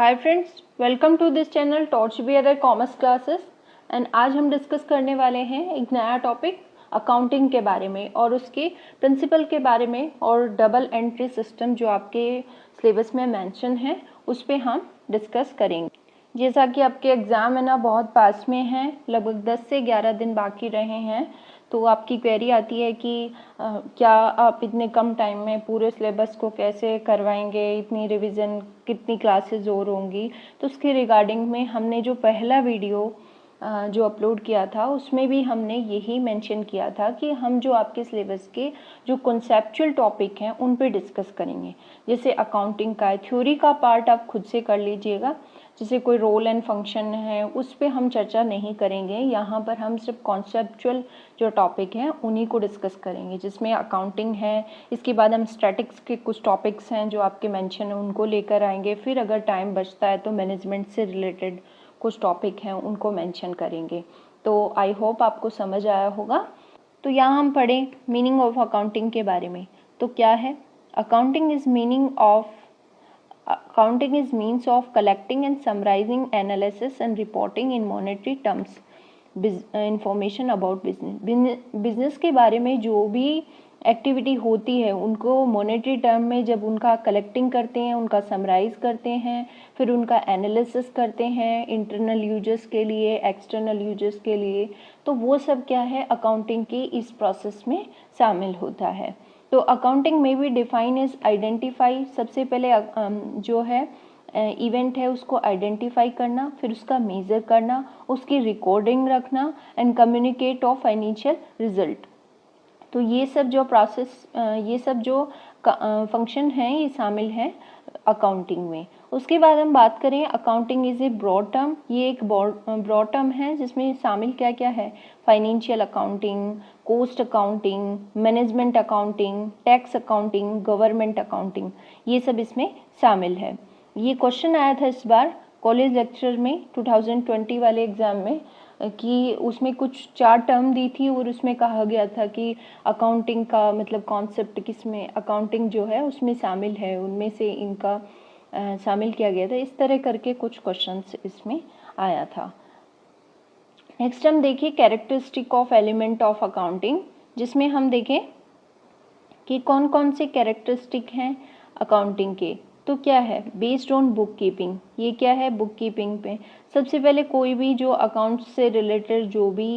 Hi friends, welcome to this channel torch be other commerce classes. And आज हम discuss करने वाले हैं एक नया टॉपिक अकाउंटिंग के बारे में और उसके प्रिंसिपल के बारे में और डबल एंट्री सिस्टम जो आपके सिलेबस में मेंशन है उस पर हम डिस्कस करेंगे। जैसा कि आपके एग्ज़ाम है ना बहुत पास में हैं, लगभग 10 से 11 दिन बाकी रहे हैं, तो आपकी क्वेरी आती है कि क्या आप इतने कम टाइम में पूरे सिलेबस को कैसे करवाएंगे, इतनी रिवीजन कितनी क्लासेस और होंगी। तो उसके रिगार्डिंग में हमने जो पहला वीडियो जो अपलोड किया था उसमें भी हमने यही मेंशन किया था कि हम जो आपके सिलेबस के जो कॉन्सेप्चुअल टॉपिक हैं उन पे डिस्कस करेंगे। जैसे अकाउंटिंग का थ्योरी का पार्ट आप खुद से कर लीजिएगा, जैसे कोई रोल एंड फंक्शन है उस पर हम चर्चा नहीं करेंगे। यहाँ पर हम सिर्फ कॉन्सेप्चुअल जो टॉपिक हैं उन्हीं को डिस्कस करेंगे, जिसमें अकाउंटिंग है। इसके बाद हम स्टैटिक्स के कुछ टॉपिक्स हैं जो आपके मेंशन है उनको लेकर आएंगे। फिर अगर टाइम बचता है तो मैनेजमेंट से रिलेटेड कुछ टॉपिक हैं उनको मेंशन करेंगे। तो आई होप आपको समझ आया होगा। तो यहाँ हम पढ़ें मीनिंग ऑफ अकाउंटिंग के बारे में। तो क्या है accounting? Accounting is means of collecting and summarizing analysis and reporting in monetary terms information about business के बारे में जो भी एक्टिविटी होती है उनको मॉनेटरी टर्म में जब उनका कलेक्टिंग करते हैं, उनका समराइज करते हैं, फिर उनका एनालिसिस करते हैं इंटरनल यूजर्स के लिए, एक्सटर्नल यूजर्स के लिए, तो वो सब क्या है अकाउंटिंग की इस प्रोसेस में शामिल होता है। तो अकाउंटिंग में भी डिफाइन इज आइडेंटिफाई, सबसे पहले जो है इवेंट है उसको आइडेंटिफाई करना, फिर उसका मेज़र करना, उसकी रिकॉर्डिंग रखना and communicate of financial result. तो ये सब जो प्रोसेस, ये सब जो फंक्शन हैं ये शामिल हैं अकाउंटिंग में। उसके बाद हम बात करें accounting is a broad term. ये एक ब्रॉड टर्म है जिसमें शामिल क्या क्या है? Financial accounting, cost accounting, management accounting, tax accounting, government accounting, ये सब इसमें शामिल है। ये क्वेश्चन आया था इस बार कॉलेज लेक्चर में 2020 वाले एग्ज़ाम में कि उसमें कुछ 4 टर्म दी थी और उसमें कहा गया था कि अकाउंटिंग का मतलब कॉन्सेप्ट किसमें, अकाउंटिंग जो है उसमें शामिल है, उनमें से इनका शामिल किया गया था। इस तरह करके कुछ क्वेश्चंस इसमें आया था। नेक्स्ट हम देखिए characteristic of element of accounting, जिसमें हम देखें कि कौन कौन से कैरेक्टरिस्टिक हैं अकाउंटिंग के। तो क्या है? Based on book keeping. ये क्या है? बुक कीपिंग पे सबसे पहले कोई भी जो अकाउंट से रिलेटेड जो भी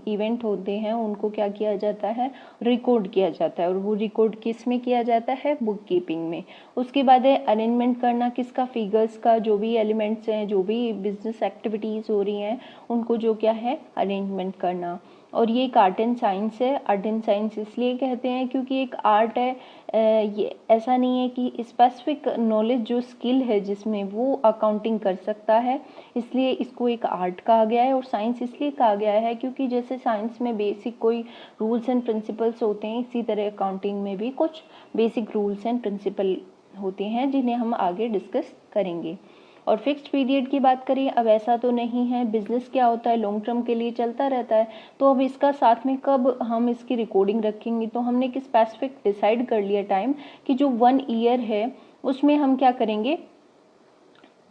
इवेंट होते हैं उनको क्या किया जाता है? रिकॉर्ड किया जाता है, और वो रिकॉर्ड किस में किया जाता है? बुक कीपिंग में। उसके बाद है अरेंजमेंट करना, किसका? फिगर्स का, जो भी एलिमेंट्स हैं, जो भी बिजनेस एक्टिविटीज़ हो रही हैं उनको जो क्या है? अरेंजमेंट करना। और ये एक आर्ट एंड साइंस है। आर्ट एंड साइंस इसलिए कहते हैं क्योंकि एक आर्ट है, ये ऐसा नहीं है कि स्पेसिफिक नॉलेज जो स्किल है जिसमें वो अकाउंटिंग कर सकता है, इसलिए इसको एक आर्ट कहा गया है। और साइंस इसलिए कहा गया है क्योंकि जैसे साइंस में बेसिक कोई रूल्स एंड प्रिंसिपल्स होते हैं, इसी तरह अकाउंटिंग में भी कुछ बेसिक रूल्स एंड प्रिंसिपल होते हैं जिन्हें हम आगे डिस्कस करेंगे। और फिक्स्ड पीरियड की बात करिए, अब ऐसा तो नहीं है, बिजनेस क्या होता है लॉन्ग टर्म के लिए चलता रहता है, तो अब इसका साथ में कब हम इसकी रिकॉर्डिंग रखेंगे, तो हमने एक स्पेसिफिक डिसाइड कर लिया टाइम कि जो 1 ईयर है उसमें हम क्या करेंगे,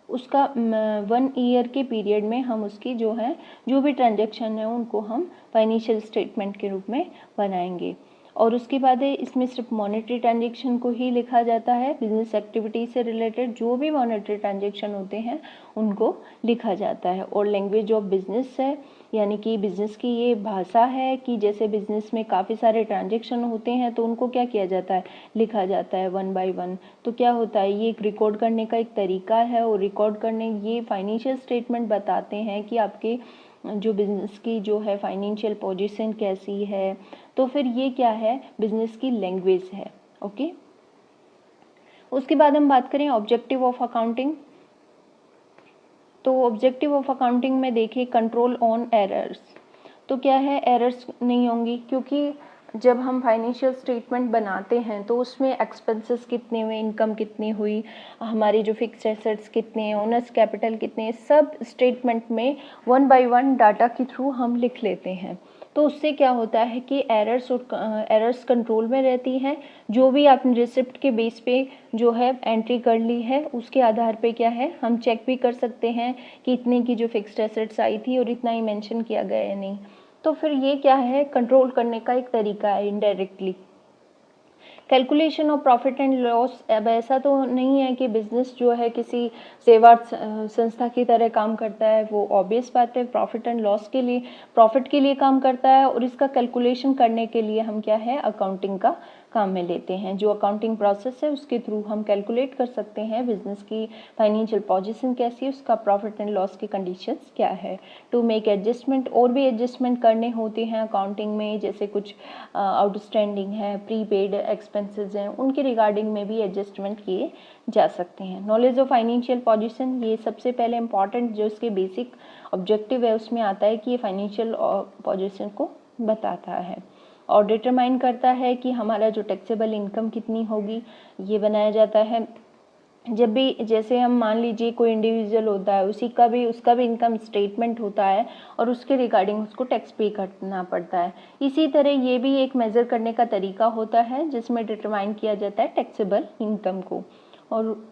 उसका 1 ईयर के पीरियड में हम उसकी जो है जो भी ट्रांजेक्शन है उनको हम फाइनेंशियल स्टेटमेंट के रूप में बनाएंगे। और उसके बाद है इसमें सिर्फ मॉनेटरी ट्रांजेक्शन को ही लिखा जाता है, बिजनेस एक्टिविटी से रिलेटेड जो भी मॉनेटरी ट्रांजेक्शन होते हैं उनको लिखा जाता है। और लैंग्वेज ऑफ बिजनेस है, यानी कि बिजनेस की ये भाषा है कि जैसे बिजनेस में काफ़ी सारे ट्रांजेक्शन होते हैं तो उनको क्या किया जाता है? लिखा जाता है 1 बाय 1। तो क्या होता है, ये एक रिकॉर्ड करने का एक तरीका है, और रिकॉर्ड करने ये फाइनेंशियल स्टेटमेंट बताते हैं कि आपके जो बिजनेस की जो है फाइनेंशियल पोजीशन कैसी है। तो फिर ये क्या है? बिजनेस की लैंग्वेज है। ओके। उसके बाद हम बात करें ऑब्जेक्टिव ऑफ अकाउंटिंग। तो ऑब्जेक्टिव ऑफ अकाउंटिंग में देखिए कंट्रोल ऑन एरर्स। तो क्या है? एरर्स नहीं होंगी, क्योंकि जब हम फाइनेंशियल स्टेटमेंट बनाते हैं तो उसमें एक्सपेंसेस कितने हुए, इनकम कितनी हुई, हमारी जो फिक्स्ड एसेट्स कितने हैं, ओनर्स कैपिटल कितने हैं, सब स्टेटमेंट में 1 बाय 1 डाटा के थ्रू हम लिख लेते हैं। तो उससे क्या होता है कि एरर्स कंट्रोल में रहती हैं। जो भी आपने रिसिप्ट के बेस पे जो है एंट्री कर ली है, उसके आधार पे क्या है हम चेक भी कर सकते हैं कि इतने की जो फिक्स्ड एसेट्स आई थी और इतना ही मेंशन किया गया है नहीं। तो फिर ये क्या है, कंट्रोल करने का एक तरीका है indirectly. Calculation of profit and loss, अब ऐसा तो नहीं है कि बिजनेस जो है किसी सेवा संस्था की तरह काम करता है, वो ऑब्वियस बात है प्रॉफिट एंड लॉस के लिए, प्रॉफिट के लिए काम करता है, और इसका कैलकुलेशन करने के लिए हम क्या है अकाउंटिंग का काम में लेते हैं। जो अकाउंटिंग प्रोसेस है उसके थ्रू हम कैलकुलेट कर सकते हैं बिजनेस की फाइनेंशियल पोजीशन कैसी है, उसका प्रॉफिट एंड लॉस की कंडीशंस क्या है। टू मेक एडजस्टमेंट, और भी एडजस्टमेंट करने होते हैं अकाउंटिंग में, जैसे कुछ आउटस्टैंडिंग है, प्रीपेड एक्सपेंसेस हैं, उनके रिगार्डिंग में भी एडजस्टमेंट किए जा सकते हैं। नॉलेज ऑफ फाइनेंशियल पोजीशन, ये सबसे पहले इंपॉर्टेंट जो इसके बेसिक ऑब्जेक्टिव है उसमें आता है कि ये फाइनेंशियल पोजीशन को बताता है और डिटरमाइन करता है कि हमारा जो टैक्सेबल इनकम कितनी होगी, ये बनाया जाता है। जब भी जैसे हम मान लीजिए कोई इंडिविजुअल होता है, उसका भी इनकम स्टेटमेंट होता है और उसके रिगार्डिंग उसको टैक्स पे करना पड़ता है। इसी तरह ये भी एक मेज़र करने का तरीका होता है जिसमें डिटरमाइन किया जाता है टैक्सेबल इनकम को। और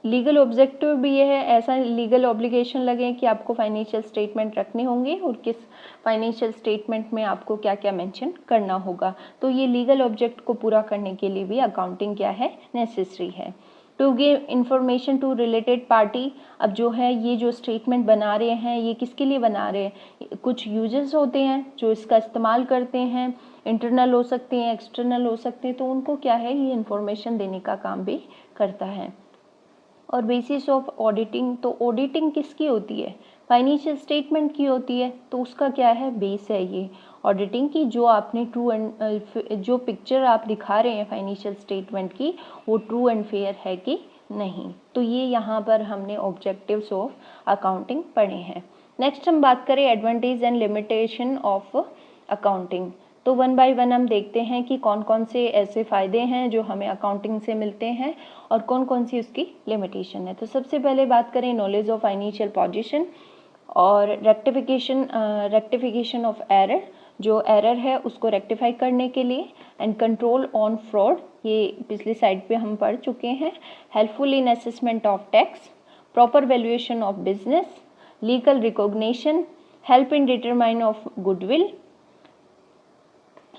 लीगल ऑब्जेक्टिव भी ये है, ऐसा लीगल ऑब्लिगेशन लगे कि आपको फाइनेंशियल स्टेटमेंट रखने होंगे और किस फाइनेंशियल स्टेटमेंट में आपको क्या क्या मेंशन करना होगा। तो ये लीगल ऑब्जेक्ट को पूरा करने के लिए भी अकाउंटिंग क्या है, नेसेसरी है। To give information to related party, अब जो है ये जो स्टेटमेंट बना रहे हैं ये किसके लिए बना रहे हैं, कुछ यूजर्स होते हैं जो इसका इस्तेमाल करते हैं, इंटरनल हो सकते हैं, एक्सटर्नल हो सकते हैं, तो उनको क्या है ये इंफॉर्मेशन देने का काम भी करता है। और बेसिस ऑफ ऑडिटिंग, तो ऑडिटिंग किसकी होती है, फाइनेंशियल स्टेटमेंट की होती है, तो उसका क्या है बेस है ये ऑडिटिंग की, जो आपने ट्रू एंड जो पिक्चर आप दिखा रहे हैं फाइनेंशियल स्टेटमेंट की वो ट्रू एंड फेयर है कि नहीं। तो ये यहाँ पर हमने ऑब्जेक्टिव्स ऑफ अकाउंटिंग पढ़े हैं। नेक्स्ट हम बात करें advantage and limitation of accounting. तो वन बाय वन हम देखते हैं कि कौन कौन से ऐसे फ़ायदे हैं जो हमें अकाउंटिंग से मिलते हैं और कौन कौन सी उसकी लिमिटेशन है। तो सबसे पहले बात करें नॉलेज ऑफ फाइनेंशियल पोजीशन और रेक्टिफिकेशन ऑफ एरर, जो एरर है उसको रेक्टिफाई करने के लिए, एंड कंट्रोल ऑन फ्रॉड, ये पिछली साइड पे हम पढ़ चुके हैं। Helpful in assessment of tax, proper valuation of business, legal recognition, help in determine of goodwill,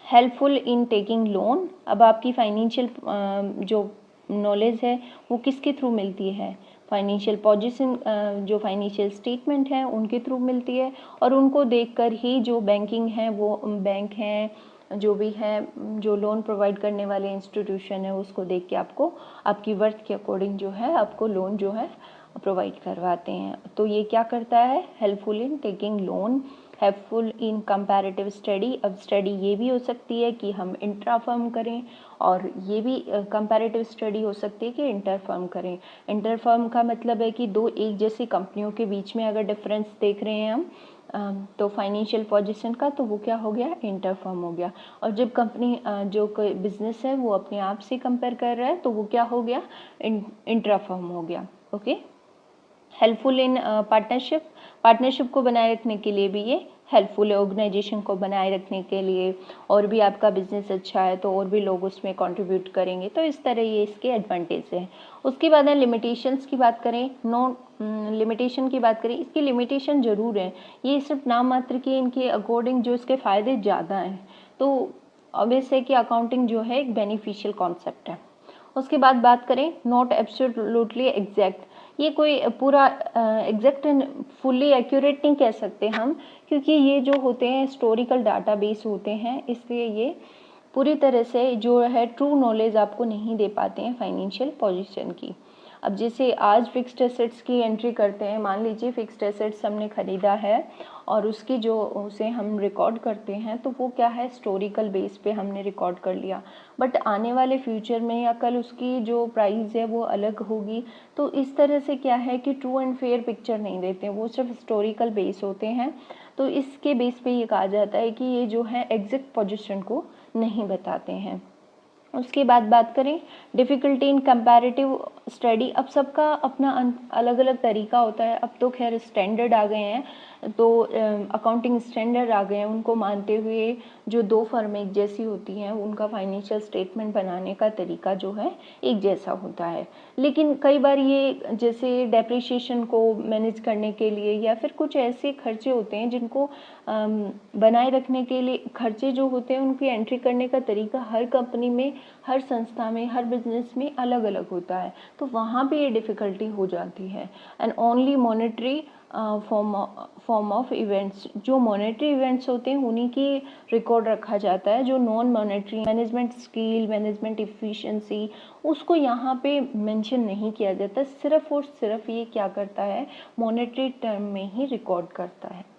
helpful in taking loan. अब आपकी फाइनेंशियल जो नॉलेज है वो किसके थ्रू मिलती है, फाइनेंशियल पोजीशन, जो फाइनेंशियल स्टेटमेंट है उनके थ्रू मिलती है, और उनको देखकर ही जो बैंकिंग है वो बैंक हैं जो भी है, जो लोन प्रोवाइड करने वाले इंस्टीट्यूशन है उसको देख के आपको आपकी वर्थ के अकॉर्डिंग जो है आपको लोन जो है प्रोवाइड करवाते हैं। तो ये क्या करता है, helpful in taking loan, helpful in comparative study. अब स्टडी ये भी हो सकती है कि हम इंट्रा फर्म करें, और ये भी कंपैरेटिव स्टडी हो सकती है कि इंटर फर्म करें। इंटर फर्म का मतलब है कि दो एक जैसी कंपनियों के बीच में अगर डिफरेंस देख रहे हैं हम तो फाइनेंशियल पोजीशन का, तो वो क्या हो गया, इंटर फर्म हो गया। और जब कंपनी जो कोई बिजनेस है वो अपने आप से कंपेयर कर रहा है तो वो क्या हो गया, इंट्रा फर्म हो गया। Okay. Helpful in partnership, partnership को बनाए रखने के लिए भी ये हेल्पफुल है, ऑर्गेनाइजेशन को बनाए रखने के लिए, और भी आपका बिजनेस अच्छा है तो और भी लोग उसमें कंट्रीब्यूट करेंगे, तो इस तरह ये इसके एडवांटेज है। उसके बाद है लिमिटेशंस की बात करें, लिमिटेशन की बात करें, इसकी लिमिटेशन ज़रूर है, ये सिर्फ नाम मात्र की, इनके अकॉर्डिंग जो इसके फ़ायदे ज़्यादा हैं। तो ऑब्वियस है कि अकाउंटिंग जो है एक बेनिफिशियल कॉन्सेप्ट है। उसके बाद बात करें नॉट एब्सोल्युटली एग्जैक्ट, ये कोई पूरा एग्जैक्ट एंड फुल्ली एक्यूरेट नहीं कह सकते हम, क्योंकि ये जो होते हैं हिस्टोरिकल डाटाबेस होते हैं, इसलिए ये पूरी तरह से जो है ट्रू नॉलेज आपको नहीं दे पाते हैं फाइनेंशियल पोजीशन की। अब जैसे आज फिक्स्ड एसेट्स की एंट्री करते हैं, मान लीजिए फिक्स्ड एसेट्स हमने ख़रीदा है और उसकी जो उसे हम रिकॉर्ड करते हैं तो वो क्या है, हिस्टोरिकल बेस पे हमने रिकॉर्ड कर लिया, बट आने वाले फ्यूचर में या कल उसकी जो प्राइस है वो अलग होगी, तो इस तरह से क्या है कि ट्रू एंड फेयर पिक्चर नहीं देते, वो सिर्फ हिस्टोरिकल बेस होते हैं। तो इसके बेस पे ये कहा जाता है कि ये जो है एग्जैक्ट पोजीशन को नहीं बताते हैं। उसके बाद बात करें डिफ़िकल्टी इन कंपैरेटिव स्टडी, अब सबका अपना अलग अलग तरीका होता है। अब तो खैर स्टैंडर्ड आ गए हैं तो अकाउंटिंग स्टैंडर्ड आ गए हैं, उनको मानते हुए जो दो फर्म एक जैसी होती हैं उनका फाइनेंशियल स्टेटमेंट बनाने का तरीका जो है एक जैसा होता है। लेकिन कई बार ये जैसे डेप्रिसिएशन को मैनेज करने के लिए या फिर कुछ ऐसे खर्चे होते हैं जिनको बनाए रखने के लिए खर्चे जो होते हैं उनकी एंट्री करने का तरीका हर कंपनी में, हर संस्था में, हर बिजनेस में अलग अलग होता है, तो वहाँ पे ये डिफ़िकल्टी हो जाती है। And only monetary form of events, जो मॉनेटरी इवेंट्स होते हैं उन्हीं की रिकॉर्ड रखा जाता है। जो non monetary management skill, management efficiency, उसको यहाँ पे मेंशन नहीं किया जाता, सिर्फ और सिर्फ ये क्या करता है, मॉनेटरी टर्म में ही रिकॉर्ड करता है।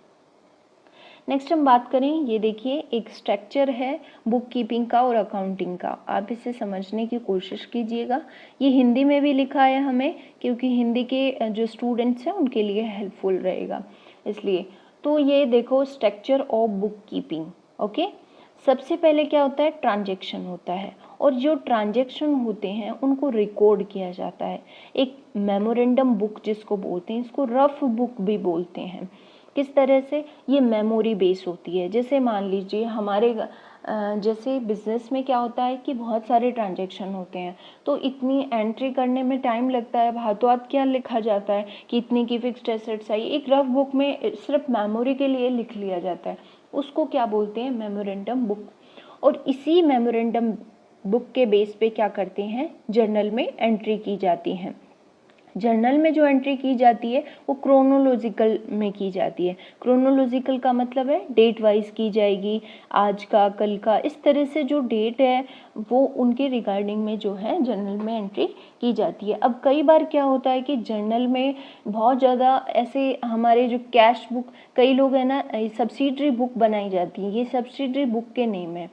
नेक्स्ट हम बात करें, ये देखिए एक स्ट्रक्चर है बुक कीपिंग का और अकाउंटिंग का, आप इसे समझने की कोशिश कीजिएगा। ये हिंदी में भी लिखा है हमें, क्योंकि हिंदी के जो स्टूडेंट्स हैं उनके लिए हेल्पफुल रहेगा इसलिए। तो ये देखो structure of book keeping. Okay, सबसे पहले क्या होता है, ट्रांजैक्शन होता है, और जो ट्रांजैक्शन होते हैं उनको रिकॉर्ड किया जाता है। एक मेमोरेंडम बुक जिसको बोलते हैं, इसको रफ बुक भी बोलते हैं। किस तरह से, ये मेमोरी बेस होती है। जैसे मान लीजिए हमारे जैसे बिजनेस में क्या होता है कि बहुत सारे ट्रांजैक्शन होते हैं, तो इतनी एंट्री करने में टाइम लगता है। हाथों हाथ क्या लिखा जाता है कि इतनी की फिक्स्ड एसेट्स आई, एक रफ बुक में सिर्फ मेमोरी के लिए लिख लिया जाता है, उसको क्या बोलते हैं, मेमोरेंडम बुक। और इसी मेमोरेंडम बुक के बेस पे क्या करते हैं, जर्नल में एंट्री की जाती हैं। जर्नल में जो एंट्री की जाती है वो क्रोनोलॉजिकल में की जाती है। क्रोनोलॉजिकल का मतलब है डेट वाइज की जाएगी, आज का, कल का, इस तरह से जो डेट है वो उनके रिगार्डिंग में जो है जर्नल में एंट्री की जाती है। अब कई बार क्या होता है कि जर्नल में बहुत ज़्यादा ऐसे हमारे जो कैश बुक, कई लोग है ना सब्सिडरी बुक बनाई जाती है, ये सब्सिडरी बुक के नेम है।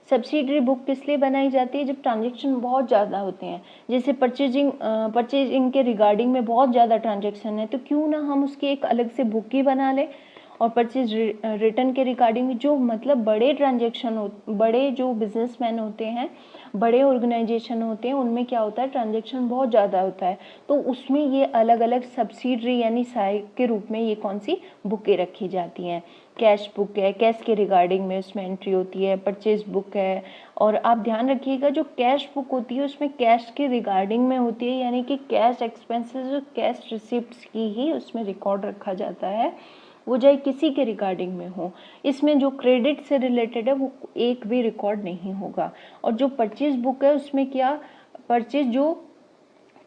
सब्सिडरी बुक किस लिए बनाई जाती है, जब ट्रांजैक्शन बहुत ज़्यादा होते हैं, जैसे परचेजिंग के रिगार्डिंग में बहुत ज़्यादा ट्रांजैक्शन है, तो क्यों ना हम उसकी एक अलग से बुक ही बना लें। और परचेज रिटर्न के रिगार्डिंग में जो मतलब बड़े ट्रांजैक्शन हो, बड़े जो बिजनेसमैन होते हैं, बड़े ऑर्गेनाइजेशन होते हैं, उनमें क्या होता है, ट्रांजैक्शन बहुत ज़्यादा होता है, तो उसमें ये अलग अलग सब्सिडरी यानी सहायक के रूप में ये कौन सी बुकें रखी जाती हैं। कैश बुक है, कैश के रिगार्डिंग में उसमें एंट्री होती है, परचेज बुक है। और आप ध्यान रखिएगा जो कैश बुक होती है उसमें कैश के रिगार्डिंग में होती है, यानी कि कैश एक्सपेंसेस और कैश रिसिप्ट्स की ही उसमें रिकॉर्ड रखा जाता है, वो चाहे किसी के रिगार्डिंग में हो। इसमें जो क्रेडिट से रिलेटेड है वो एक भी रिकॉर्ड नहीं होगा। और जो परचेज बुक है उसमें क्या, परचेज जो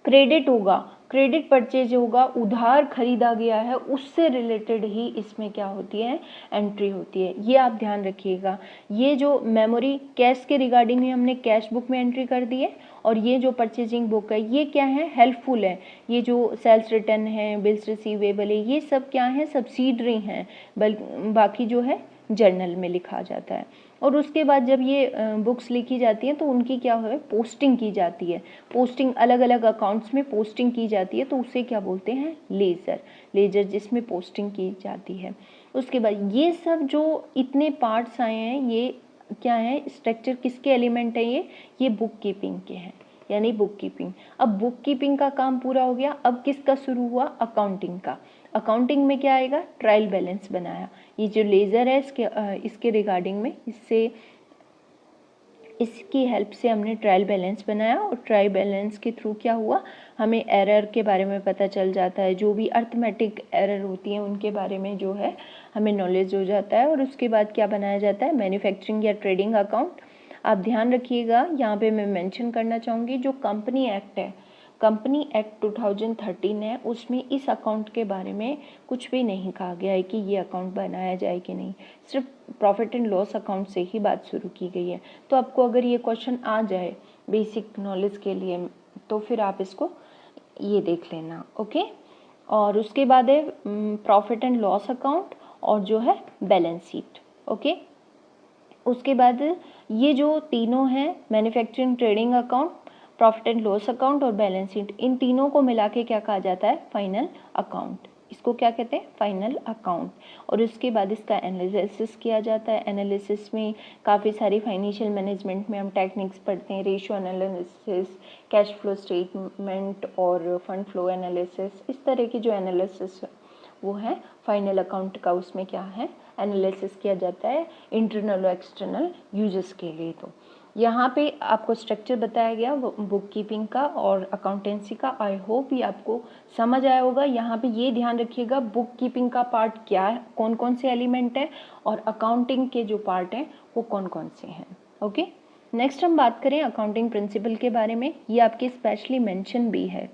क्रेडिट होगा, क्रेडिट परचेज होगा, उधार खरीदा गया है, उससे रिलेटेड ही इसमें क्या होती है, एंट्री होती है। ये आप ध्यान रखिएगा। ये जो मेमोरी कैश के रिगार्डिंग ही हमने कैश बुक में एंट्री कर दी है, और ये जो परचेजिंग बुक है ये क्या है, हेल्पफुल है। ये जो सेल्स रिटर्न है, बिल्स रिसीवेबल है, ये सब क्या है, सब्सिडरी हैं, बाकी जो है जर्नल में लिखा जाता है। और उसके बाद जब ये बुक्स लिखी जाती हैं तो उनकी क्या है, पोस्टिंग की जाती है। पोस्टिंग अलग अलग अकाउंट्स में पोस्टिंग की जाती है, तो उसे क्या बोलते हैं, लेजर। लेजर जिसमें पोस्टिंग की जाती है। उसके बाद ये सब जो इतने पार्ट्स आए हैं, ये क्या है, स्ट्रक्चर किसके एलिमेंट है, ये बुक कीपिंग के हैं, यानी बुक कीपिंग। अब बुक कीपिंग का काम पूरा हो गया, अब किसका शुरू हुआ, अकाउंटिंग का। अकाउंटिंग में क्या आएगा, ट्रायल बैलेंस बनाया। ये जो लेज़र है इसके रिगार्डिंग में इसकी हेल्प से हमने ट्रायल बैलेंस बनाया, और ट्रायल बैलेंस के थ्रू क्या हुआ, हमें एरर के बारे में पता चल जाता है। जो भी अर्थमेटिक एरर होती हैं उनके बारे में जो है हमें नॉलेज हो जाता है। और उसके बाद क्या बनाया जाता है, मैन्युफैक्चरिंग या ट्रेडिंग अकाउंट। आप ध्यान रखिएगा, यहाँ पे मैं मेंशन करना चाहूँगी जो कंपनी एक्ट है, कंपनी एक्ट 2013 है, उसमें इस अकाउंट के बारे में कुछ भी नहीं कहा गया है कि ये अकाउंट बनाया जाए कि नहीं, सिर्फ प्रॉफिट एंड लॉस अकाउंट से ही बात शुरू की गई है। तो आपको अगर ये क्वेश्चन आ जाए बेसिक नॉलेज के लिए तो फिर आप इसको ये देख लेना। ओके, और उसके बाद है प्रॉफिट एंड लॉस अकाउंट और जो है बैलेंस शीट। ओके, उसके बाद ये जो तीनों हैं, manufacturing, trading account, profit and loss account और बैलेंस शीट, इन तीनों को मिला के क्या कहा जाता है, फाइनल अकाउंट। इसको क्या कहते हैं, फाइनल अकाउंट। और उसके बाद इसका एनालिसिस किया जाता है। एनालिसिस में काफ़ी सारी फाइनेंशियल मैनेजमेंट में हम टेक्निक्स पढ़ते हैं, ratio analysis, cash flow statement और फंड फ्लो एनालिसिस, इस तरह की जो एनालिसिस वो है फाइनल अकाउंट का, उसमें क्या है एनालिसिस किया जाता है इंटरनल और एक्सटर्नल यूजर्स के लिए। तो यहाँ पे आपको स्ट्रक्चर बताया गया बुक कीपिंग का और अकाउंटेंसी का। आई होप ये आपको समझ आया होगा। यहाँ पे ये ध्यान रखिएगा बुक कीपिंग का पार्ट क्या है, कौन कौन से एलिमेंट है, और अकाउंटिंग के जो पार्ट हैं वो कौन कौन से हैं। ओके, नेक्स्ट हम बात करें अकाउंटिंग प्रिंसिपल के बारे में। ये आपके स्पेशली मेंशन भी है।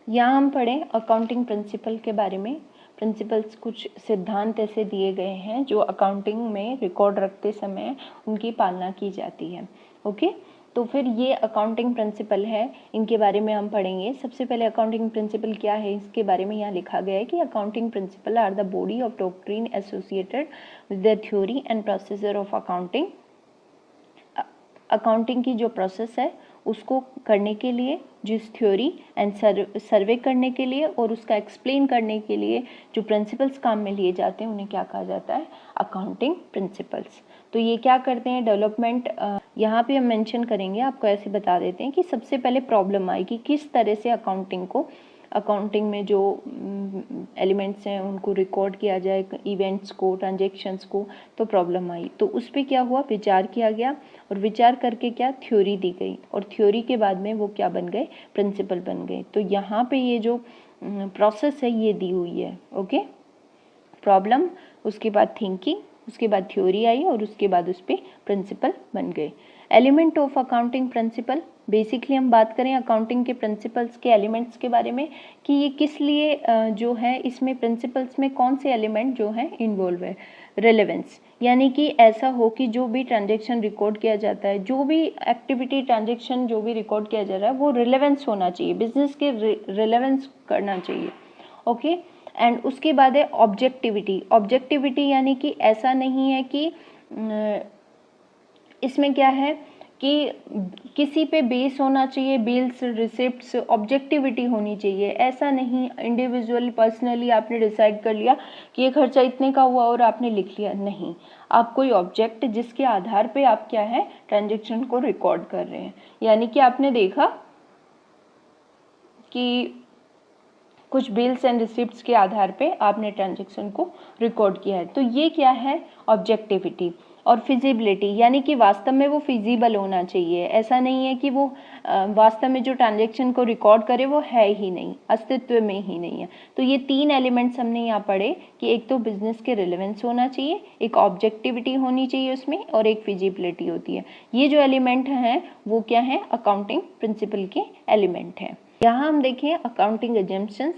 यहाँ हम पढ़ें अकाउंटिंग प्रिंसिपल के बारे में। प्रिंसिपल्स कुछ सिद्धांत ऐसे दिए गए हैं जो अकाउंटिंग में रिकॉर्ड रखते समय उनकी पालना की जाती है। ओके, तो फिर ये अकाउंटिंग प्रिंसिपल है, इनके बारे में हम पढ़ेंगे। सबसे पहले अकाउंटिंग प्रिंसिपल क्या है, इसके बारे में यहाँ लिखा गया है कि accounting principle are the body of doctrine associated with the theory and procedure of accounting. Accounting की जो प्रोसेस है उसको करने के लिए, जिस थ्योरी एंड सर्वे करने के लिए और उसका एक्सप्लेन करने के लिए जो प्रिंसिपल्स काम में लिए जाते हैं उन्हें क्या कहा जाता है, अकाउंटिंग प्रिंसिपल्स। तो ये क्या करते हैं, डेवलपमेंट यहाँ पे हम मेंशन करेंगे, आपको ऐसे बता देते हैं कि सबसे पहले प्रॉब्लम आएगी किस तरह से अकाउंटिंग में जो एलिमेंट्स हैं उनको रिकॉर्ड किया जाए, इवेंट्स को, ट्रांजेक्शन्स को। तो प्रॉब्लम आई, तो उस पर क्या हुआ, विचार किया गया, और विचार करके क्या थ्योरी दी गई, और थ्योरी के बाद में वो क्या बन गए, प्रिंसिपल बन गए। तो यहाँ पे ये जो प्रोसेस है ये दी हुई है। ओके, प्रॉब्लम, उसके बाद थिंकिंग, उसके बाद थ्योरी आई और उसके बाद उस पर प्रिंसिपल बन गए। Element of accounting principle, basically हम बात करें अकाउंटिंग के प्रिंसिपल्स के एलिमेंट्स के बारे में कि ये किस लिए जो है इसमें प्रिंसिपल्स में कौन से एलिमेंट जो है इन्वॉल्व है। रेलेवेंस, यानी कि ऐसा हो कि जो भी ट्रांजेक्शन रिकॉर्ड किया जाता है, जो भी एक्टिविटी ट्रांजेक्शन जो भी रिकॉर्ड किया जा रहा है वो रिलेवेंस होना चाहिए, बिजनेस के रिलेवेंस करना चाहिए। ओके, एंड उसके बाद है ऑब्जेक्टिविटी। ऑब्जेक्टिविटी यानी कि ऐसा नहीं है कि इसमें क्या है कि किसी पे बेस होना चाहिए, बिल्स, रिसिप्ट्स, ऑब्जेक्टिविटी होनी चाहिए। ऐसा नहीं इंडिविजुअल पर्सनली आपने डिसाइड कर लिया कि ये खर्चा इतने का हुआ और आपने लिख लिया, नहीं। आप कोई ऑब्जेक्ट जिसके आधार पे आप क्या है ट्रांजेक्शन को रिकॉर्ड कर रहे हैं, यानी कि आपने देखा कि कुछ बिल्स एंड रिसिप्ट्स के आधार पे आपने ट्रांजेक्शन को रिकॉर्ड किया है, तो ये क्या है ऑब्जेक्टिविटी। और फिजिबिलिटी, यानी कि वास्तव में वो फिजिबल होना चाहिए। ऐसा नहीं है कि वो वास्तव में जो ट्रांजेक्शन को रिकॉर्ड करे वो है ही नहीं, अस्तित्व में ही नहीं है। तो ये तीन एलिमेंट्स हमने यहाँ पढ़े कि एक तो बिजनेस के रिलेवेंस होना चाहिए, एक ऑब्जेक्टिविटी होनी चाहिए उसमें, और एक फिजिबिलिटी होती है। ये जो एलिमेंट हैं वो क्या है, अकाउंटिंग प्रिंसिपल के एलिमेंट हैं। यहाँ हम देखें अकाउंटिंग एजम्पशंस,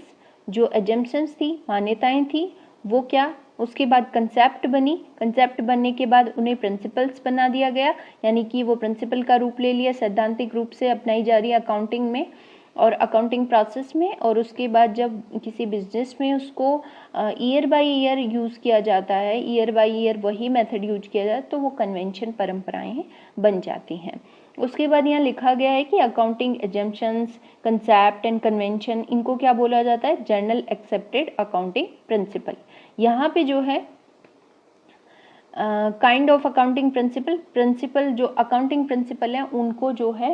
जो एजम्पशंस थी, मान्यताएं थी, वो क्या, उसके बाद कंसेप्ट बनी, कंसेप्ट बनने के बाद उन्हें प्रिंसिपल्स बना दिया गया, यानी कि वो प्रिंसिपल का रूप ले लिया, सैद्धांतिक रूप से अपनाई जा रही है अकाउंटिंग में और अकाउंटिंग प्रोसेस में। और उसके बाद जब किसी बिजनेस में उसको ईयर बाय ईयर यूज़ किया जाता है, ईयर बाय ईयर वही मेथड यूज किया जाता है, तो वो कन्वेंशन, परंपराएं बन जाती हैं। उसके बाद यहाँ लिखा गया है कि accounting assumptions, concept and convention, इनको क्या बोला जाता है, जर्नल एक्सेप्टेड अकाउंटिंग प्रिंसिपल। यहाँ पे जो है काइंड ऑफ अकाउंटिंग प्रिंसिपल जो अकाउंटिंग प्रिंसिपल हैं उनको जो है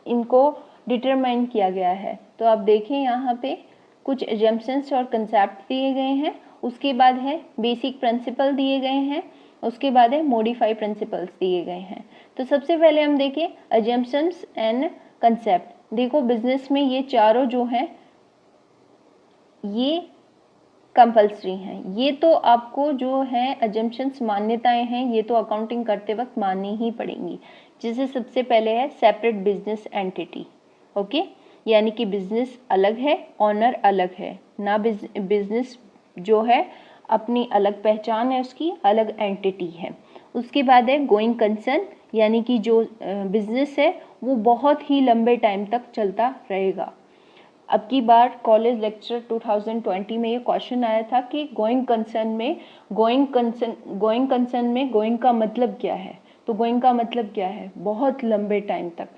इनको डिटरमाइन किया गया है। तो आप देखें यहाँ पे कुछ एजम्पशंस और कंसेप्ट दिए गए हैं, उसके बाद है बेसिक प्रिंसिपल दिए गए हैं, उसके बाद है मॉडिफाई प्रिंसिपल्स दिए गए हैं। तो सबसे पहले हम देखें एजम्पशंस एंड कंसेप्ट। देखो बिजनेस में ये चारों जो हैं ये कंपल्सरी हैं, ये तो आपको जो है एजम्पशंस, मान्यताएं हैं, ये तो अकाउंटिंग करते वक्त माननी ही पड़ेंगी। जैसे सबसे पहले है सेपरेट बिजनेस एंटिटी। ओके, यानी कि बिजनेस अलग है, ऑनर अलग है ना, बिजनेस जो है अपनी अलग पहचान है, उसकी अलग एंटिटी है। उसके बाद है गोइंग कंसर्न, यानी कि जो बिजनेस है वो बहुत ही लंबे टाइम तक चलता रहेगा। अब की बार कॉलेज लेक्चर 2020 में ये क्वेश्चन आया था कि गोइंग कंसर्न में गोइंग का मतलब क्या है। तो गोइंग का मतलब क्या है, बहुत लंबे टाइम तक,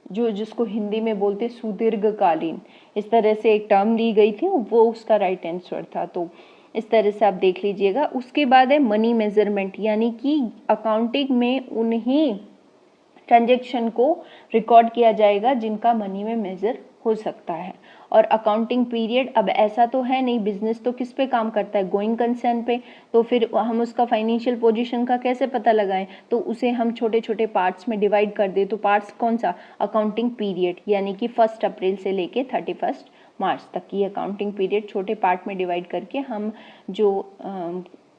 जो जिसको हिंदी में बोलते सुदीर्घकालीन, इस तरह से एक टर्म ली गई थी, वो उसका राइट आंसर था। तो इस तरह से आप देख लीजिएगा। उसके बाद है मनी मेजरमेंट, यानी कि अकाउंटिंग में उन्हीं ट्रांजेक्शन को रिकॉर्ड किया जाएगा जिनका मनी में मेजर हो सकता है। और अकाउंटिंग पीरियड, अब ऐसा तो है नहीं, बिजनेस तो किस पे काम करता है, गोइंग कंसर्न पे, तो फिर हम उसका फाइनेंशियल पोजीशन का कैसे पता लगाएं, तो उसे हम छोटे छोटे पार्ट्स में डिवाइड कर दे। तो पार्ट्स कौन सा, अकाउंटिंग पीरियड, यानी कि 1 अप्रैल से लेके 31 मार्च तक की अकाउंटिंग पीरियड छोटे पार्ट में डिवाइड करके हम जो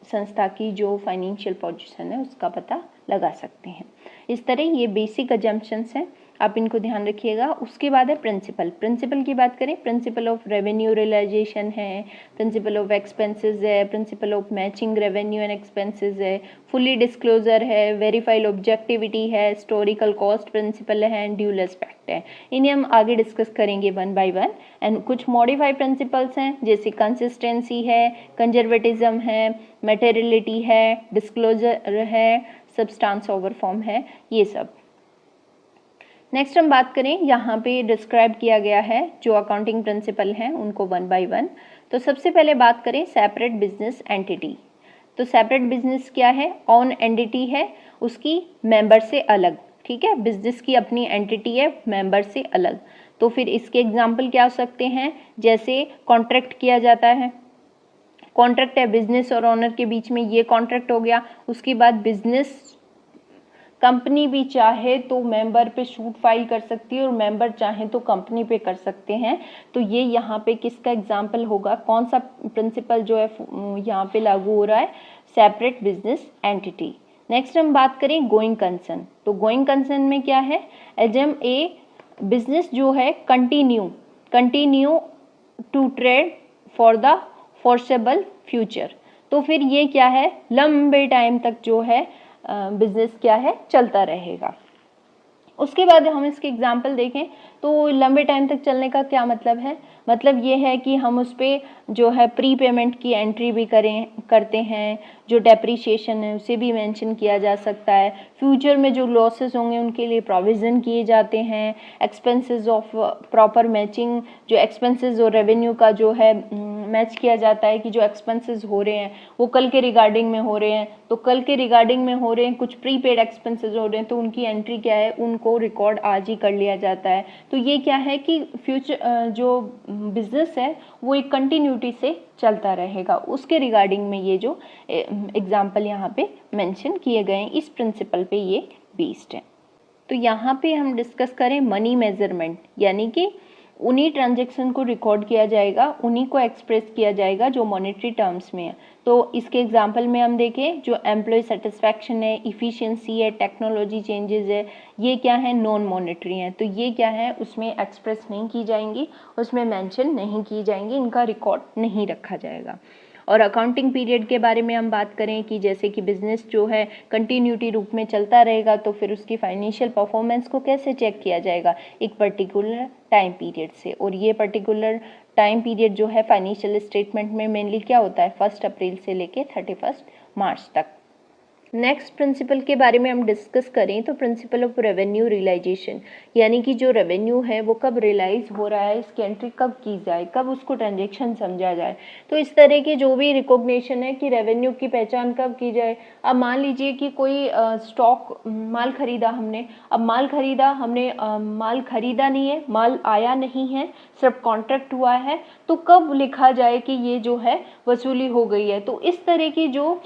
संस्था की जो फाइनेंशियल पोजीशन है उसका पता लगा सकते हैं। इस तरह ये बेसिक अजम्पशंस हैं, आप इनको ध्यान रखिएगा। उसके बाद है प्रिंसिपल की बात करें, प्रिंसिपल ऑफ रेवेन्यू रियलाइजेशन है, प्रिंसिपल ऑफ एक्सपेंसेस है, principle of matching revenue and expenses है, फुली डिस्क्लोजर है, वेरीफाइड ऑब्जेक्टिविटी है, हिस्टोरिकल कॉस्ट प्रिंसिपल है, एंड ड्यूल एस्पेक्ट है। इन्हें हम आगे डिस्कस करेंगे 1 बाय 1। एंड कुछ मॉडिफाइड प्रिंसिपल्स हैं जैसे कंसिस्टेंसी है, कंजर्वेटिज्म है, मटेरियलिटी है, डिस्क्लोजर है, सब्सटेंस ओवर फॉर्म है, ये सब। नेक्स्ट हम बात करें, यहाँ पे डिस्क्राइब किया गया है जो अकाउंटिंग प्रिंसिपल हैं उनको 1 बाय 1। तो सबसे पहले बात करें सेपरेट बिजनेस एंटिटी। तो सेपरेट बिजनेस क्या है, ऑन एंटिटी है, उसकी मेंबर से अलग, ठीक है, बिजनेस की अपनी एंटिटी है, मेंबर से अलग। तो फिर इसके एग्जाम्पल क्या हो सकते हैं, जैसे कॉन्ट्रैक्ट किया जाता है, कॉन्ट्रैक्ट है बिजनेस और ओनर के बीच में, ये कॉन्ट्रैक्ट हो गया। उसके बाद बिजनेस कंपनी भी चाहे तो मेंबर पे शूट फाइल कर सकती है और मेंबर चाहे तो कंपनी पे कर सकते हैं। तो ये यहाँ पे किसका एग्जाम्पल होगा, कौन सा प्रिंसिपल जो है यहाँ पे लागू हो रहा है, सेपरेट बिजनेस एंटिटी। नेक्स्ट हम बात करें गोइंग कंसर्न। तो गोइंग कंसर्न में क्या है, एजम ए बिजनेस जो है continue to trade for the foreseeable future. तो फिर ये क्या है, लंबे टाइम तक जो है बिजनेस क्या है, चलता रहेगा। उसके बाद हम इसके एग्जाम्पल देखें तो लंबे टाइम तक चलने का क्या मतलब है, मतलब ये है कि हम उस पर जो है प्री पेमेंट की एंट्री भी करते हैं, जो डेप्रीशिएशन है उसे भी मेंशन किया जा सकता है, फ्यूचर में जो लॉसेस होंगे उनके लिए प्रोविज़न किए जाते हैं, एक्सपेंसेस ऑफ प्रॉपर मैचिंग, जो एक्सपेंसेस और रेवेन्यू का जो है मैच किया जाता है कि जो एक्सपेंसेस हो रहे हैं वो कल के रिगार्डिंग में हो रहे हैं, तो कल के रिगार्डिंग में हो रहे हैं, कुछ प्रीपेड एक्सपेंसेस हो रहे हैं तो उनकी एंट्री क्या है, उनको रिकॉर्ड आज ही कर लिया जाता है। तो ये क्या है कि फ्यूचर जो बिजनेस है वो एक कंटिन्यूटी से चलता रहेगा, उसके रिगार्डिंग में ये जो एग्जाम्पल यहाँ पे मेंशन किए गए हैं इस प्रिंसिपल पे ये बेस्ड है। तो यहाँ पे हम डिस्कस करें मनी मेजरमेंट, यानी कि उन्हीं ट्रांजेक्शन को रिकॉर्ड किया जाएगा, उन्हीं को एक्सप्रेस किया जाएगा जो मॉनेटरी टर्म्स में है। तो इसके एग्जांपल में हम देखें, जो एम्प्लॉय सेटिस्फैक्शन है, इफ़िशियंसी है, टेक्नोलॉजी चेंजेस है, ये क्या है, नॉन मॉनेटरी हैं। तो ये क्या है, उसमें एक्सप्रेस नहीं की जाएंगी, उसमें मेंशन नहीं की जाएंगी, इनका रिकॉर्ड नहीं रखा जाएगा। और अकाउंटिंग पीरियड के बारे में हम बात करें कि जैसे कि बिजनेस जो है कंटिन्यूटी रूप में चलता रहेगा, तो फिर उसकी फाइनेंशियल परफॉर्मेंस को कैसे चेक किया जाएगा, एक पर्टिकुलर टाइम पीरियड से। और ये पर्टिकुलर टाइम पीरियड जो है फाइनेंशियल स्टेटमेंट में मेनली क्या होता है, 1 अप्रैल से लेके 31 मार्च तक। नेक्स्ट प्रिंसिपल के बारे में हम डिस्कस करें तो प्रिंसिपल ऑफ रेवेन्यू रियलाइजेशन, यानी कि जो रेवेन्यू है वो कब रियलाइज हो रहा है, इसकी एंट्री कब की जाए, कब उसको ट्रांजेक्शन समझा जाए। तो इस तरह के जो भी रिकॉग्निशन है कि रेवेन्यू की पहचान कब की जाए। अब मान लीजिए कि कोई स्टॉक माल खरीदा हमने, अब माल खरीदा नहीं है, माल आया नहीं है, सिर्फ कॉन्ट्रैक्ट हुआ है, तो कब लिखा जाए कि ये जो है वसूली हो गई है। तो इस तरह की जो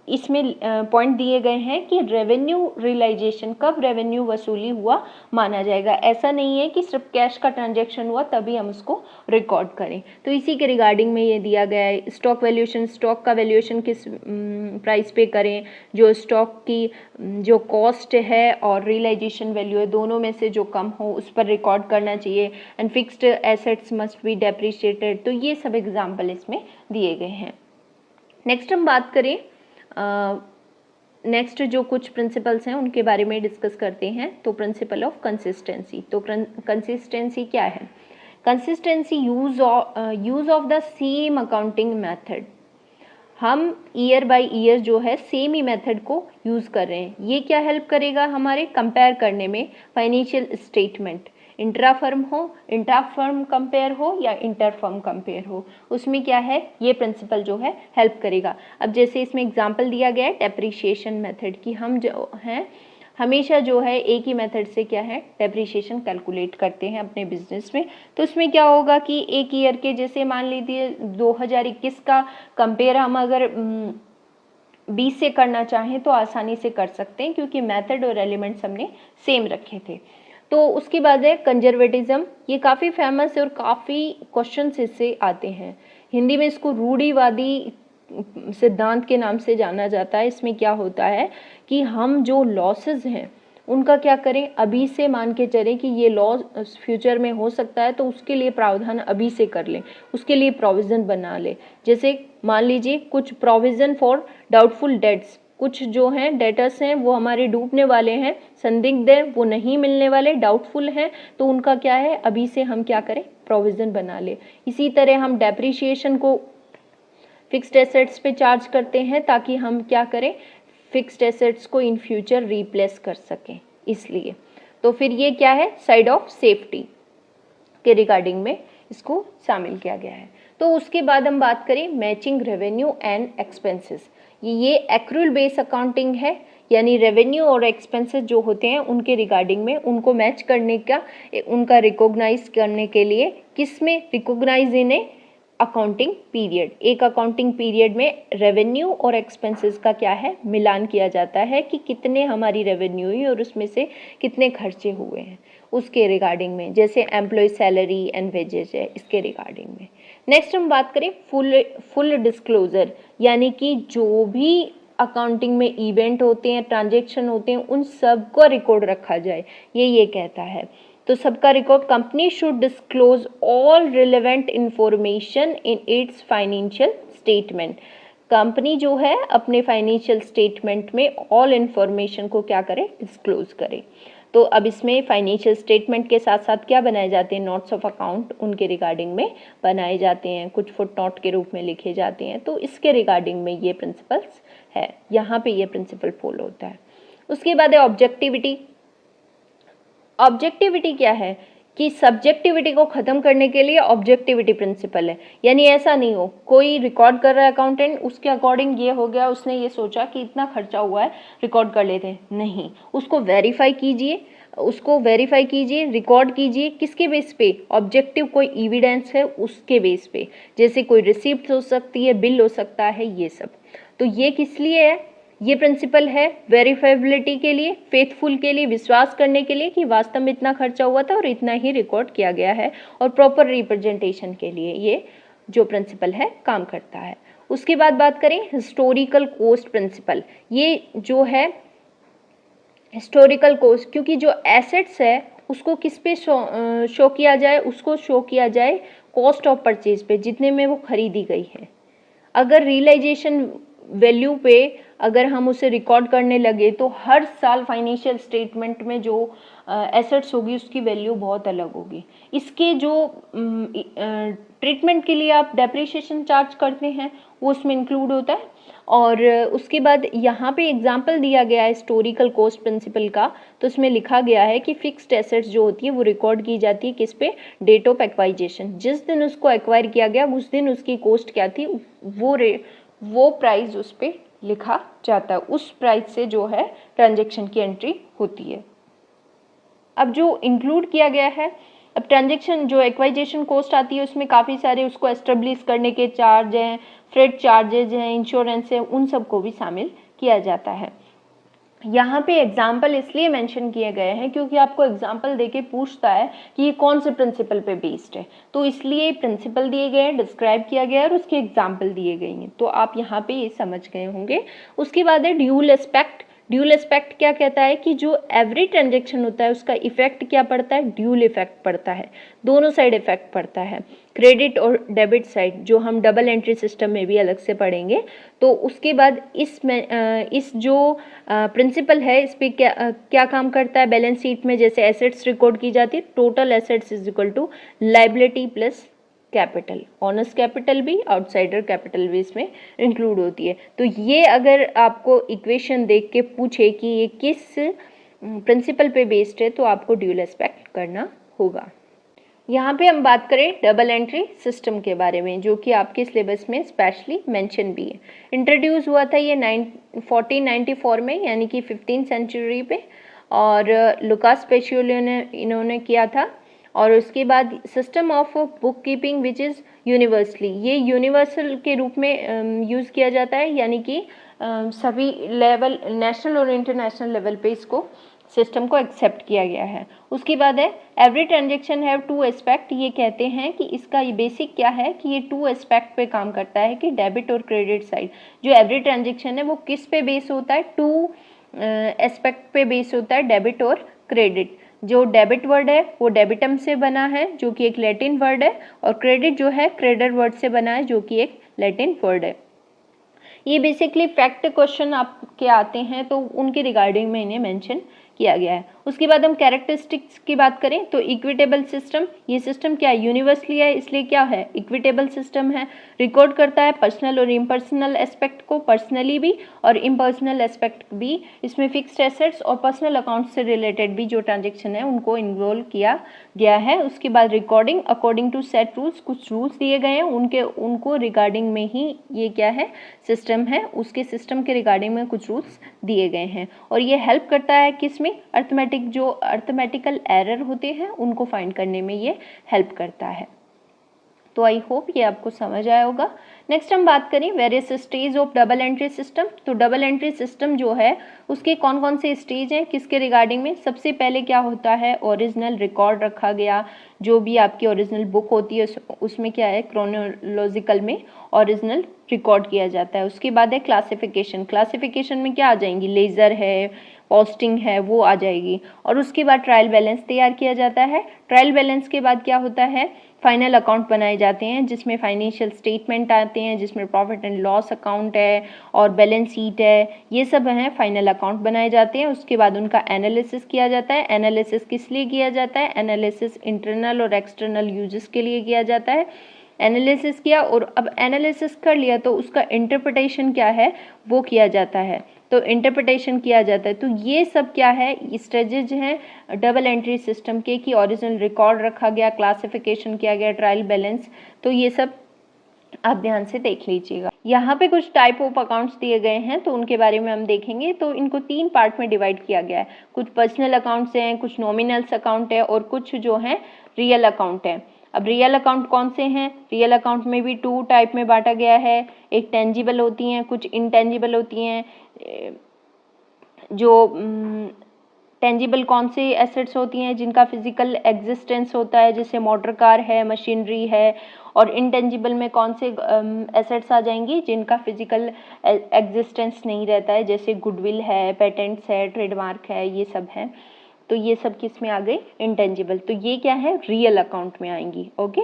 इसमें पॉइंट दिए गए हैं कि रेवेन्यू रियलाइजेशन कब रेवेन्यू वसूली हुआ माना जाएगा। ऐसा नहीं है कि सिर्फ कैश का ट्रांजैक्शन हुआ तभी हम उसको रिकॉर्ड करें। तो इसी के रिगार्डिंग में ये दिया गया है, स्टॉक वैल्यूएशन, स्टॉक का वैल्यूएशन किस प्राइस पे करें, जो स्टॉक की जो कॉस्ट है और रियलाइजेशन वैल्यू है दोनों में से जो कम हो उस पर रिकॉर्ड करना चाहिए। And fixed assets must be depreciated. तो ये सब एग्जाम्पल इसमें दिए गए हैं। नेक्स्ट हम बात करें, नेक्स्ट जो कुछ प्रिंसिपल्स हैं उनके बारे में डिस्कस करते हैं। तो प्रिंसिपल ऑफ कंसिस्टेंसी। तो कंसिस्टेंसी क्या है, consistency use of the same accounting method. हम ईयर बाय ईयर जो है सेम ही मेथड को यूज़ कर रहे हैं। ये क्या हेल्प करेगा हमारे कंपेयर करने में, financial statement intra firm compare हो या इंटर फर्म कंपेयर हो, उसमें क्या है ये प्रिंसिपल जो है हेल्प करेगा। अब जैसे इसमें एग्जांपल दिया गया है डेप्रिशिएशन मेथड की, हम जो हैं हमेशा जो है एक ही मेथड से क्या है डेप्रिसिएशन कैलकुलेट करते हैं अपने बिजनेस में। तो इसमें क्या होगा कि एक ईयर के जैसे मान लीजिए 2021 का कंपेयर हम अगर 20 से करना चाहें तो आसानी से कर सकते हैं क्योंकि मेथड और एलिमेंट्स हमने सेम रखे थे। तो उसके बाद है कंजर्वेटिज्म, ये काफ़ी फेमस है और काफ़ी क्वेश्चंस इससे आते हैं। हिंदी में इसको रूढ़िवादी सिद्धांत के नाम से जाना जाता है। इसमें क्या होता है कि हम जो लॉसेस हैं उनका क्या करें, अभी से मान के चलें कि ये लॉस फ्यूचर में हो सकता है तो उसके लिए प्रावधान अभी से कर लें, उसके लिए प्रोविज़न बना लें। जैसे मान लीजिए कुछ प्रोविज़न फॉर डाउटफुल डेट्स, कुछ जो हैं डेटर्स हैं वो हमारे डूबने वाले हैं, संदिग्ध हैं, वो नहीं मिलने वाले, डाउटफुल हैं, तो उनका क्या है अभी से हम क्या करें प्रोविज़न बना लें। इसी तरह हम डेप्रिसिएशन को फिक्स्ड एसेट्स पे चार्ज करते हैं ताकि हम क्या करें फिक्स्ड एसेट्स को इन फ्यूचर रिप्लेस कर सकें, इसलिए। तो फिर ये क्या है साइड ऑफ सेफ्टी के रिगार्डिंग में इसको शामिल किया गया है। तो उसके बाद हम बात करें मैचिंग रेवेन्यू एंड एक्सपेंसेस। ये एक्रूअल बेस अकाउंटिंग है, यानी रेवेन्यू और एक्सपेंसेस जो होते हैं उनके रिगार्डिंग में उनको मैच करने का, उनका रिकॉग्नाइज करने के लिए किसमें रिकॉग्नाइज इन ए अकाउंटिंग पीरियड, एक अकाउंटिंग पीरियड में रेवेन्यू और एक्सपेंसेस का क्या है मिलान किया जाता है कि कितने हमारी रेवेन्यू हुई और उसमें से कितने खर्चे हुए हैं उसके रिगार्डिंग में, जैसे एम्प्लॉय सैलरी एंड वेजेस है इसके रिगार्डिंग में। नेक्स्ट हम बात करें फुल डिस्क्लोजर, यानी कि जो भी अकाउंटिंग में इवेंट होते हैं, ट्रांजेक्शन होते हैं, उन सब को रिकॉर्ड रखा जाए, ये कहता है। तो सबका record, company should disclose all relevant information in its financial statement. Company जो है अपने फाइनेंशियल स्टेटमेंट में ऑल इंफॉर्मेशन को क्या करे डिस्क्लोज करे। तो अब इसमें फाइनेंशियल स्टेटमेंट के साथ साथ क्या बनाए जाते हैं, नोट्स ऑफ अकाउंट उनके रिगार्डिंग में बनाए जाते हैं, कुछ फुट नोट के रूप में लिखे जाते हैं। तो इसके रिगार्डिंग में ये प्रिंसिपल्स है, यहाँ पे ये प्रिंसिपल फॉलो होता है। उसके बाद है ऑब्जेक्टिविटी। ऑब्जेक्टिविटी क्या है कि सब्जेक्टिविटी को खत्म करने के लिए ऑब्जेक्टिविटी प्रिंसिपल है, यानी ऐसा नहीं हो कोई रिकॉर्ड कर रहा है अकाउंटेंट, उसके अकॉर्डिंग ये हो गया, उसने ये सोचा कि इतना खर्चा हुआ है रिकॉर्ड कर लेते हैं, नहीं, उसको वेरीफाई कीजिए, रिकॉर्ड कीजिए, किसके बेस पे, ऑब्जेक्टिव कोई एविडेंस है उसके बेस पे, जैसे कोई रिसिप्ट हो सकती है, बिल हो सकता है, ये सब। तो ये किस लिए है, ये प्रिंसिपल है वेरीफाइबिलिटी के लिए, फेथफुल के लिए, विश्वास करने के लिए कि वास्तव में इतना खर्चा हुआ था और इतना ही रिकॉर्ड किया गया है, और प्रॉपर रिप्रेजेंटेशन के लिए ये जो प्रिंसिपल है काम करता है। उसके बाद बात करें हिस्टोरिकल कॉस्ट प्रिंसिपल। ये जो है हिस्टोरिकल कॉस्ट, क्योंकि जो एसेट्स है उसको किस पे शो किया जाए, उसको शो किया जाए कॉस्ट ऑफ परचेज पे, जितने में वो खरीदी गई है। अगर रियलाइजेशन वैल्यू पे अगर हम उसे रिकॉर्ड करने लगे तो हर साल फाइनेंशियल स्टेटमेंट में जो एसेट्स होगी उसकी वैल्यू बहुत अलग होगी। इसके जो ट्रीटमेंट के लिए आप डेप्रिसिएशन चार्ज करते हैं वो उसमें इंक्लूड होता है। और उसके बाद यहाँ पे एग्जांपल दिया गया है हिस्टोरिकल कॉस्ट प्रिंसिपल का, तो उसमें लिखा गया है कि फिक्स्ड एसेट्स जो होती है वो रिकॉर्ड की जाती है किस पे, डेट ऑफ एक्वाइजेशन, जिस दिन उसको एक्वायर किया गया उस दिन उसकी कॉस्ट क्या थी, वो प्राइस उस पर लिखा जाता है, उस प्राइस से जो है ट्रांजैक्शन की एंट्री होती है। अब जो इंक्लूड किया गया है, अब ट्रांजैक्शन जो एक्वाइजेशन कॉस्ट आती है उसमें काफ़ी सारे उसको एस्टेब्लिश करने के चार्ज हैं, फ्रेट चार्जेज हैं, इंश्योरेंस है, उन सबको भी शामिल किया जाता है। यहाँ पे एग्जाम्पल इसलिए मेंशन किए गए हैं क्योंकि आपको एग्जाम्पल देके पूछता है कि ये कौन से प्रिंसिपल पे बेस्ड है, तो इसलिए प्रिंसिपल दिए गए हैं, डिस्क्राइब किया गया है और उसके एग्जाम्पल दिए गए हैं, तो आप यहाँ पे ये समझ गए होंगे। उसके बाद है ड्यूल एस्पेक्ट। ड्यूल एस्पेक्ट क्या कहता है कि जो एवरी ट्रांजेक्शन होता है उसका इफेक्ट क्या पड़ता है, ड्यूल इफेक्ट पड़ता है, दोनों साइड इफेक्ट पड़ता है, क्रेडिट और डेबिट साइड, जो हम डबल एंट्री सिस्टम में भी अलग से पढ़ेंगे। तो उसके बाद इस जो प्रिंसिपल है इस पे क्या काम करता है, बैलेंस शीट में जैसे एसेट्स रिकॉर्ड की जाती है, total assets is equal to liability plus capital, owners capital भी, आउटसाइडर कैपिटल भी इसमें इंक्लूड होती है। तो ये अगर आपको इक्वेशन देख के पूछे कि ये किस प्रिंसिपल पे बेस्ड है तो आपको ड्यूल एस्पेक्ट करना होगा। यहाँ पे हम बात करें डबल एंट्री सिस्टम के बारे में, जो कि आपके सिलेबस में स्पेशली मेंशन भी है। इंट्रोड्यूस हुआ था ये 1494 में, यानी कि 15th सेंचुरी पे, और लुकास पेशियोली ने इन्होंने किया था। और उसके बाद system of book keeping which is universally, ये यूनिवर्सल के रूप में यूज़ किया जाता है, यानी कि सभी लेवल, नेशनल और इंटरनेशनल लेवल पे इसको सिस्टम को एक्सेप्ट किया गया है। उसके बाद है every transaction have to aspect, ये कहते हैं कि इसका ये बेसिक क्या है कि ये टू एस्पेक्ट पे काम करता है कि डेबिट और क्रेडिट साइड। जो एवरी ट्रांजेक्शन है वो किस पे बेस होता है, टू एस्पेक्ट पे बेस होता है, डेबिट और क्रेडिट। जो डेबिट वर्ड है वो डेबिटम से बना है जो कि एक लैटिन वर्ड है, और क्रेडिट जो है क्रेडिट वर्ड से बना है जो कि एक लैटिन वर्ड है। ये बेसिकली फैक्ट क्वेश्चन आपके आते हैं तो उनके रिगार्डिंग में इन्हें मेंशन किया गया है। उसके बाद हम कैरेक्टरिस्टिक्स की बात करें तो इक्विटेबल सिस्टम, ये सिस्टम क्या है, यूनिवर्सली है, इसलिए क्या है, इक्विटेबल सिस्टम है। रिकॉर्ड करता है पर्सनल और इम्पर्सनल एस्पेक्ट को, पर्सनली भी और इम्पर्सनल एस्पेक्ट भी। इसमें फिक्स्ड एसेट्स और पर्सनल अकाउंट से रिलेटेड भी जो ट्रांजेक्शन है उनको इन्वॉल्व किया गया है। उसके बाद recording according to set rules, कुछ रूल्स दिए गए हैं उनको रिगार्डिंग में ही ये क्या है, सिस्टम है, उसके सिस्टम के रिगार्डिंग में कुछ रूल्स दिए गए हैं। और ये हेल्प करता है किसमें, अर्थमेटिक, जो अर्थमेटिकल एरर होते हैं उनको फाइंड करने में ये हेल्प करता है। तो आई होप ये आपको समझ आया होगा। नेक्स्ट हम बात करें various stage of double entry system. तो डबल एंट्री सिस्टम जो है उसके कौन कौन से स्टेज हैं किसके रिगार्डिंग में। सबसे पहले क्या होता है, ओरिजिनल रिकॉर्ड रखा गया, जो भी आपकी ओरिजिनल बुक होती है उसमें क्या है, क्रोनोलॉजिकल में ओरिजिनल रिकॉर्ड किया जाता है। उसके बाद है क्लासिफिकेशन, क्लासिफिकेशन में क्या आ जाएंगी, लेजर है, पोस्टिंग है, वो आ जाएगी। और उसके बाद ट्रायल बैलेंस तैयार किया जाता है। ट्रायल बैलेंस के बाद क्या होता है, फाइनल अकाउंट बनाए जाते हैं जिसमें फाइनेंशियल स्टेटमेंट आते हैं, जिसमें प्रॉफिट एंड लॉस अकाउंट है और बैलेंस शीट है, ये सब हैं, फाइनल अकाउंट बनाए जाते हैं। उसके बाद उनका एनालिसिस किया जाता है। एनालिसिस किस लिए किया जाता है, एनालिसिस इंटरनल और एक्सटर्नल यूजेस के लिए किया जाता है। एनालिसिस किया और अब एनालिसिस कर लिया तो उसका इंटरप्रिटेशन क्या है वो किया जाता है, तो इंटरप्रिटेशन किया जाता है। तो ये सब क्या है, स्टेजेज हैं डबल एंट्री सिस्टम के, कि ओरिजिनल रिकॉर्ड रखा गया, क्लासिफिकेशन किया गया, ट्रायल बैलेंस, तो ये सब आप ध्यान से देख लीजिएगा। यहाँ पे कुछ टाइप ऑफ अकाउंट्स दिए गए हैं तो उनके बारे में हम देखेंगे। तो इनको 3 पार्ट में डिवाइड किया गया है। कुछ पर्सनल अकाउंट्स हैं, कुछ नॉमिनल्स अकाउंट है और कुछ जो हैं रियल अकाउंट है। अब रियल अकाउंट कौन से हैं, रियल अकाउंट में भी 2 टाइप में बांटा गया है। एक टेंजिबल होती हैं, कुछ इनटेंजिबल होती हैं। जो टेंजिबल कौन से एसेट्स होती हैं, जिनका फिजिकल एग्जिस्टेंस होता है, जैसे मोटर कार है, मशीनरी है। और इनटेंजिबल में कौन से एसेट्स आ जाएंगी, जिनका फिजिकल एग्जिस्टेंस नहीं रहता है, जैसे गुडविल है, पेटेंट्स है, ट्रेडमार्क है, ये सब है। तो ये सब किस में आ गई, इंटेंजिबल। तो ये क्या है, रियल अकाउंट में आएंगी। ओके।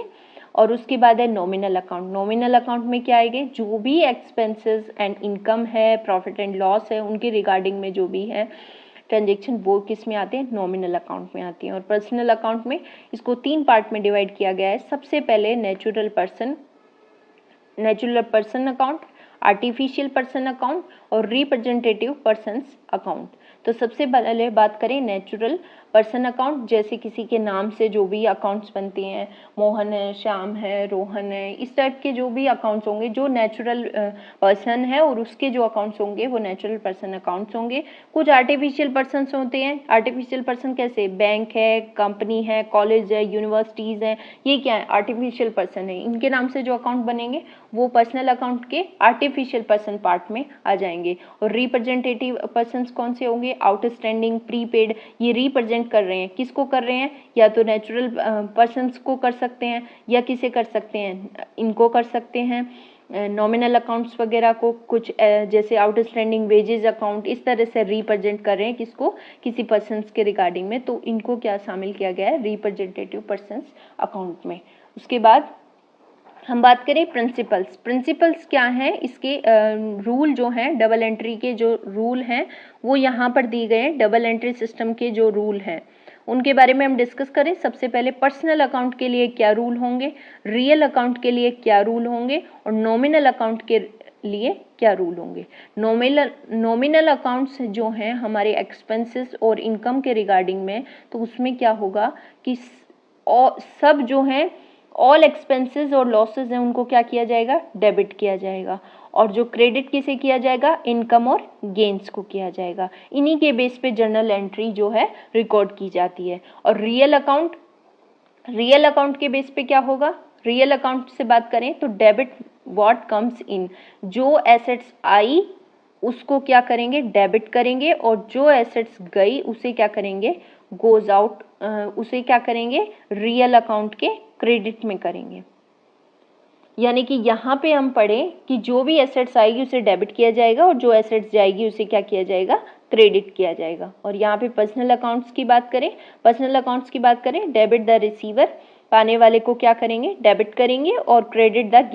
और उसके बाद है नॉमिनल अकाउंट। नॉमिनल अकाउंट में क्या आएंगे, जो भी एक्सपेंसेस एंड इनकम है, प्रॉफिट एंड लॉस है, उनके रिगार्डिंग में जो भी है ट्रांजेक्शन, वो किस में आते हैं, नॉमिनल अकाउंट में आती हैं। और पर्सनल अकाउंट में इसको 3 पार्ट में डिवाइड किया गया है। सबसे पहले natural person account, artificial person account और रिप्रेजेंटेटिव पर्सन्स अकाउंट। तो सबसे पहले बात करें नेचुरल पर्सन अकाउंट, जैसे किसी के नाम से जो भी अकाउंट्स बनते हैं, मोहन है, श्याम है, रोहन है, इस टाइप के जो भी अकाउंट्स होंगे, जो नेचुरल पर्सन है और उसके जो अकाउंट्स होंगे वो नेचुरल पर्सन अकाउंट्स होंगे। कुछ आर्टिफिशियल पर्सन्स होते हैं। आर्टिफिशियल पर्सन कैसे, बैंक है, कंपनी है, कॉलेज है, यूनिवर्सिटीज़ हैं, ये क्या है, आर्टिफिशियल पर्सन है। इनके नाम से जो अकाउंट बनेंगे वो पर्सनल अकाउंट के आर्टिफिशियल पर्सन पार्ट में आ जाएंगे। और रिप्रेजेंटेटिव पर्सन्स कौन से होंगे, आउटस्टैंडिंग, प्रीपेड, ये रिप्रेजेंट कर रहे हैं, किसको कर रहे हैं, या तो नेचुरल पर्सन्स को कर सकते हैं या किसे कर सकते हैं, इनको कर सकते हैं, नॉमिनल अकाउंट्स वगैरह को। कुछ जैसे आउटस्टैंडिंग वेजेस अकाउंट, इस तरह से रिप्रेजेंट कर रहे हैं किसको, किसी पर्सन्स के रिगार्डिंग में, तो इनको क्या शामिल किया गया है, रिप्रेजेंटेटिव पर्सन्स अकाउंट में। उसके बाद हम बात करें प्रिंसिपल्स। प्रिंसिपल्स क्या हैं, इसके रूल जो हैं, डबल एंट्री के जो रूल हैं वो यहाँ पर दिए गए हैं। डबल एंट्री सिस्टम के जो रूल हैं उनके बारे में हम डिस्कस करें। सबसे पहले पर्सनल अकाउंट के लिए क्या रूल होंगे, रियल अकाउंट के लिए क्या रूल होंगे और नॉमिनल अकाउंट के लिए क्या रूल होंगे। नॉमिनल अकाउंट्स जो हैं हमारे एक्सपेंसेस और इनकम के रिगार्डिंग में, तो उसमें क्या होगा कि सब जो हैं ऑल एक्सपेंसेस और लॉसेस हैं उनको क्या किया जाएगा, डेबिट किया जाएगा। और जो क्रेडिट किसे किया जाएगा, इनकम और गेन्स को किया जाएगा। इन्हीं के बेस पे जर्नल एंट्री जो है रिकॉर्ड की जाती है। और रियल अकाउंट के बेस पे क्या होगा, रियल अकाउंट से बात करें तो डेबिट व्हाट कम्स इन, जो एसेट्स आई उसको क्या करेंगे, डेबिट करेंगे, और जो एसेट्स गई उसे क्या करेंगे, गोज आउट, उसे क्या करेंगे, रियल अकाउंट के क्रेडिट में करेंगे। यानी कि यहाँ पे हम पढ़े कि जो भी एसेट्स आएगी उसे डेबिट किया जाएगा और जो एसेट्स जाएगी उसे क्या किया जाएगा, क्रेडिट किया जाएगा। और यहाँ पे पर्सनल अकाउंट्स की बात करें, डेबिट द रिसीवर, पाने वाले को क्या करेंगे, डेबिट करेंगे, और क्रेडिट द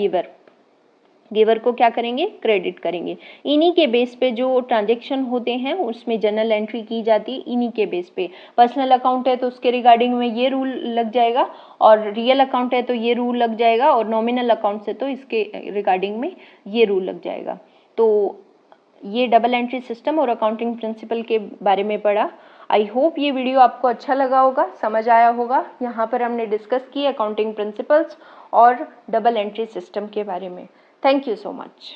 गिवर को क्या करेंगे, क्रेडिट करेंगे। इन्हीं के बेस पे जो ट्रांजेक्शन होते हैं उसमें जर्नल एंट्री की जाती है, इन्हीं के बेस पे। पर्सनल अकाउंट है तो उसके रिगार्डिंग में ये रूल लग जाएगा, और रियल अकाउंट है तो ये रूल लग जाएगा, और नॉमिनल अकाउंट है तो इसके रिगार्डिंग में ये रूल लग जाएगा। तो ये डबल एंट्री सिस्टम और अकाउंटिंग प्रिंसिपल के बारे में पढ़ा। आई होप ये वीडियो आपको अच्छा लगा होगा, समझ आया होगा। यहाँ पर हमने डिस्कस की अकाउंटिंग प्रिंसिपल्स और डबल एंट्री सिस्टम के बारे में। Thank you so much.